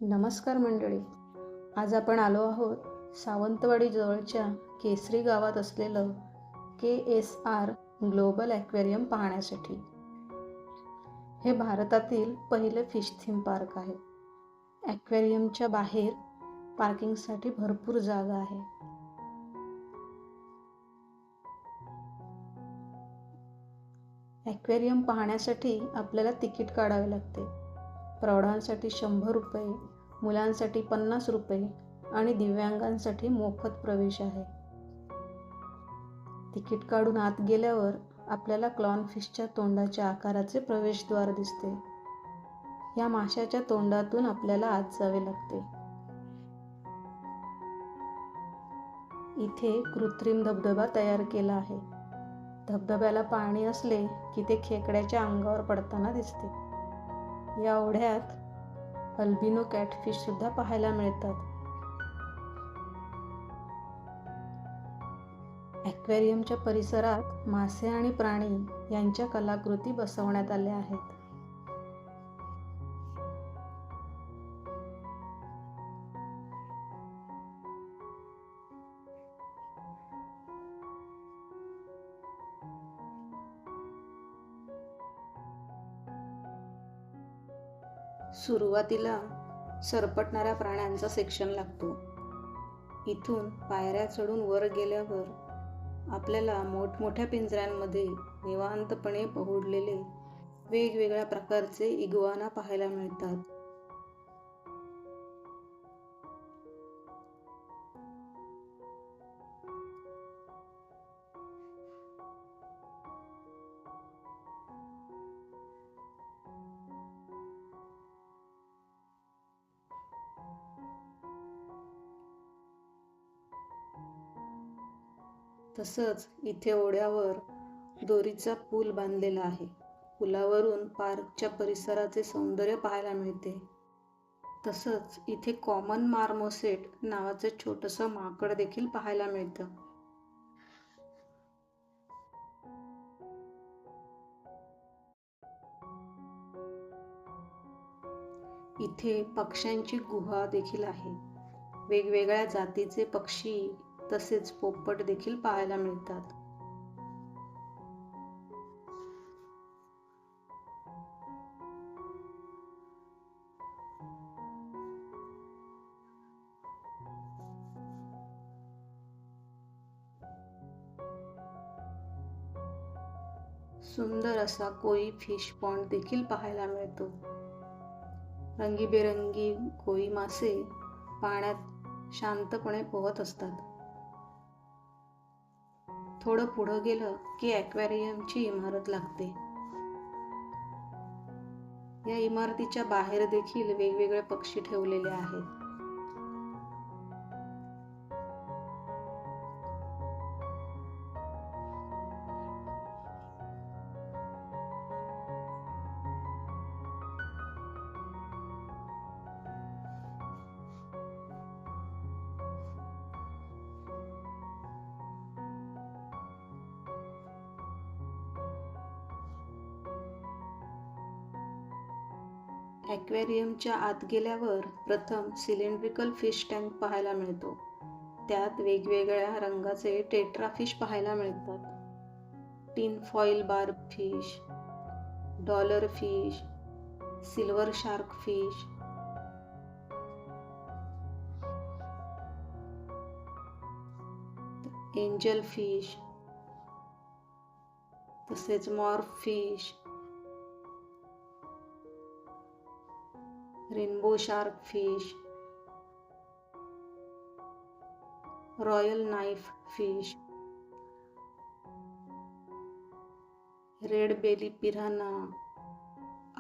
नमस्कार मंडळी. आज आपण आलो आहोत सावंतवाडी जवळच्या केसरी गावात असलेलं KSR ग्लोबल ॲक्वेरियम पाहण्यासाठी. हे भारतातील पहिले फिश थीम पार्क आहे. ॲक्वेरियमच्या बाहेर पार्किंगसाठी भरपूर जागा आहे. ॲक्वेरियम पाहण्यासाठी आपल्याला तिकीट काढावे लागते. प्रौढांसाठी 100 रुपये, मुलांसाठी 50 रुपये आणि दिव्यांगांसाठी मोफत प्रवेश आहे. तिकीट काढून आत गेल्यावर आपल्याला क्लॉनफिशच्या तोंडाच्या आकाराचे प्रवेशद्वार दिसते. या माशाच्या तोंडातून आपल्याला आत जावे लागते. इथे कृत्रिम धबधबा तयार केला आहे. धबधब्याला पाणी असले की ते खेकड्याच्या अंगावर पडताना दिसते. या ओढ्यात अल्बिनो कॅटफिश सुद्धा पाहायला मिळतात. ॲक्वेरियमच्या परिसरात मासे आणि प्राणी यांच्या कलाकृती बसवण्यात आल्या आहेत. सुरुवातीला सरपटणाऱ्या प्राण्यांचा सेक्शन लागतो. इथून पायऱ्या चढून वर गेल्यावर आपल्याला मोठमोठ्या पिंजऱ्यांमध्ये निवांतपणे पहुडलेले वेगवेगळ्या प्रकारचे इग्वाना पाहायला मिळतात. तसंच इथे ओढ्यावर दोरीचा पूल बांधलेला आहे. पुलावरून पार्कच्या परिसराचे सौंदर्य पाहायला मिळते. तसंच इथे कॉमन मार्मोसेट नावाचं छोटंसं माकड देखील पाहायला मिळतं. इथे पक्ष्यांची गुहा देखील आहे. वेगवेगळ्या जातीचे पक्षी तसेच पोपट देखील पाहायला मिळतात. सुंदर असा कोई फिश पॉन्ड देखील पाहायला मिळतो. रंगीबेरंगी कोई मासे पाण्यात शांतपणे पोहत असतात. थोडं पुढं गेलं की ॲक्वेरियमची इमारत लागते. या इमारतीच्या बाहेर देखील वेगवेगळे पक्षी ठेवलेले आहेत. ॲक्वेरियमच्या आत गेल्यावर प्रथम सिलेंड्रिकल फिश टँक पाहायला मिळतो. त्यात वेगवेगळ्या रंगाचे टेट्रा फिश पाहायला मिळतात. Tin foil barb fish, dollar fish, silver shark fish, angel fish, तसेच morph fish, rainbow shark fish, royal knife fish, red belly piranha,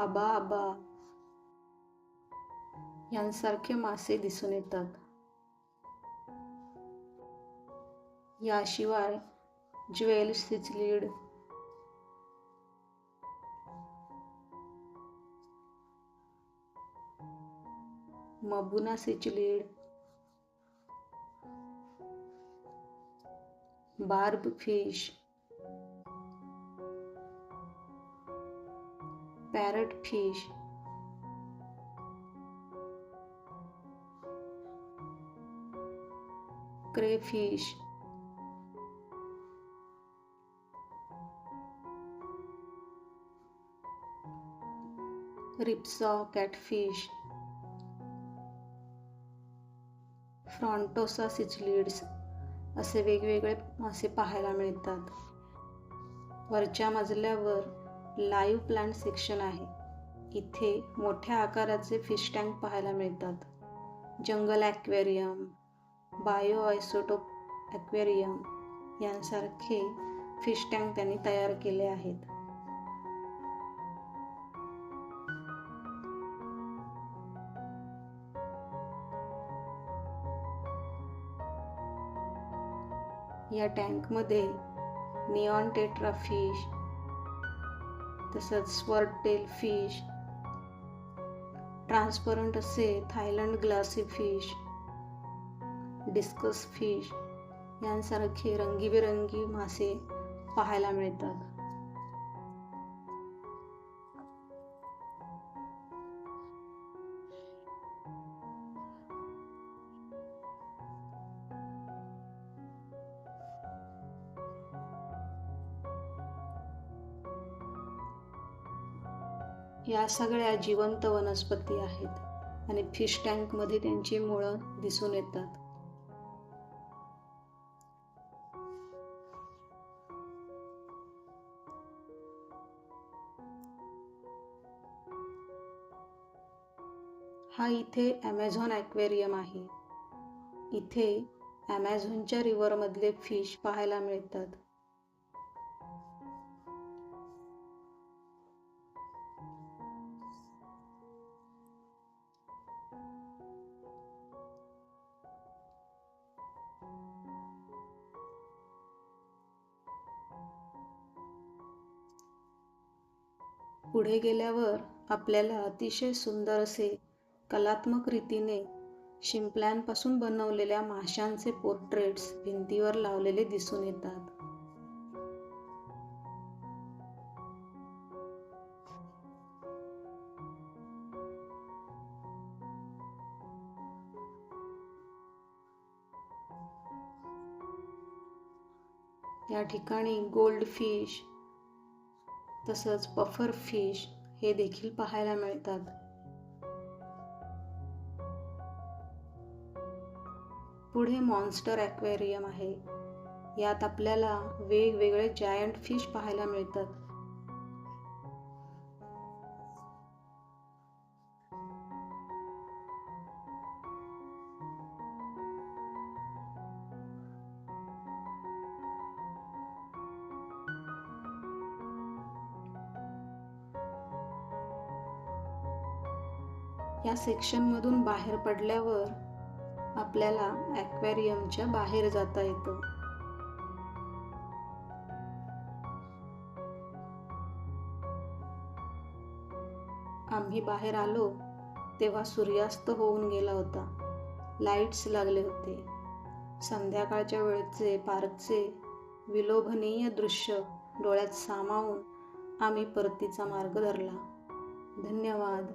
अबा यांसारखे मासे दिसून येतात. याशिवाय jewel cichlid, mbuna cichlid, barb fish, parrot fish, crayfish, ripsaw catfish, frontosa cichlids असे वेगवेगळे मासे पाहायला मिळतात. वरच्या मजल्यावर लाईव्ह प्लांट सेक्शन आहे. इथे मोठ्या आकाराचे फिश टँक पाहायला मिळतात. Jungle aquarium, bio isotope aquarium यांसारखे फिश टँक त्यांनी तयार केले आहेत. या टँकमध्ये निऑन टेट्रा फिश, तसंच स्वर्ड टेल फिश, ट्रान्सपरंट असे Thailand glassy fish, discus fish यांसारखे रंगीबेरंगी मासे पाहायला मिळतात. या सगळ्या जिवंत वनस्पती आहेत आणि फिश टँकमध्ये त्यांची मुळं दिसून येतात. हा इथे ॲमेझॉन ॲक्वेरियम आहे. इथे ॲमेझॉनच्या रिव्हरमधले फिश पाहायला मिळतात. पुढे गेल्यावर आपल्याला अतिशय सुंदर असे कलात्मक रीतीने शिंपल्यांपासून बनवलेल्या माशांचे पोर्ट्रेट्स भिंतीवर लावलेले दिसून येतात. या ठिकाणी गोल्ड फिश तसंच पफर फिश हे देखील पाहायला मिळतात. पुढे मॉन्स्टर ॲक्वेरियम आहे. यात आपल्याला वेगवेगळे जायंट फिश पाहायला मिळतात. या सेक्शनमधून बाहेर पडल्यावर आपल्याला ॲक्वेरियमच्या बाहेर जाता येतं. आम्ही बाहेर आलो तेव्हा सूर्यास्त होऊन गेला होता. लाईट्स लागले होते. संध्याकाळच्या वेळचे पार्कचे विलोभनीय दृश्य डोळ्यात सामावून आम्ही परतीचा मार्ग धरला. धन्यवाद.